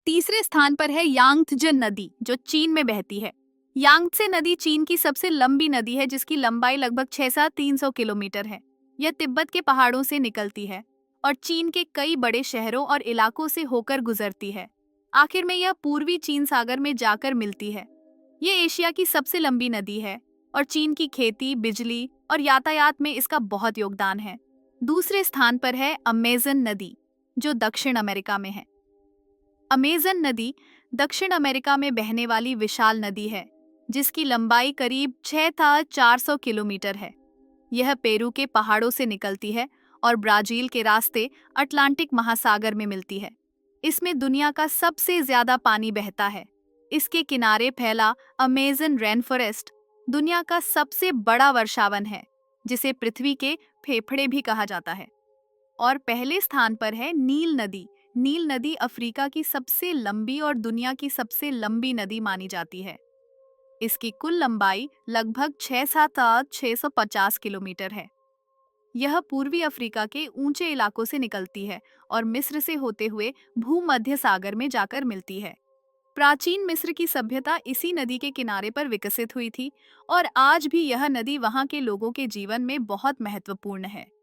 तीसरे स्थान पर है यांगत्जे नदी, जो चीन में बहती है। यांगत्से नदी चीन की सबसे लंबी नदी है, जिसकी लंबाई लगभग 6,300 किलोमीटर है। यह तिब्बत के पहाड़ों से निकलती है और चीन के कई बड़े शहरों और इलाकों से होकर गुजरती है। आखिर में यह पूर्वी चीन सागर में जाकर मिलती है। ये एशिया की सबसे लंबी नदी है और चीन की खेती, बिजली और यातायात में इसका बहुत योगदान है। दूसरे स्थान पर है अमेज़न नदी, जो दक्षिण अमेरिका में है। अमेज़न नदी दक्षिण अमेरिका में बहने वाली विशाल नदी है, जिसकी लंबाई करीब 6,400 किलोमीटर है। यह पेरू के पहाड़ों से निकलती है और ब्राजील के रास्ते अटलांटिक महासागर में मिलती है। इसमें दुनिया का सबसे ज्यादा पानी बहता है। इसके किनारे फैला अमेज़न रेन फॉरेस्ट दुनिया का सबसे बड़ा वर्षावन है, जिसे पृथ्वी के फेफड़े भी कहा जाता है। और पहले स्थान पर है नील नदी। नील नदी अफ्रीका की सबसे लंबी और दुनिया की सबसे लंबी नदी मानी जाती है। इसकी कुल लंबाई लगभग 6,650 किलोमीटर है। यह पूर्वी अफ्रीका के ऊंचे इलाकों से निकलती है और मिस्र से होते हुए भूमध्य सागर में जाकर मिलती है। प्राचीन मिस्र की सभ्यता इसी नदी के किनारे पर विकसित हुई थी और आज भी यह नदी वहां के लोगों के जीवन में बहुत महत्वपूर्ण है।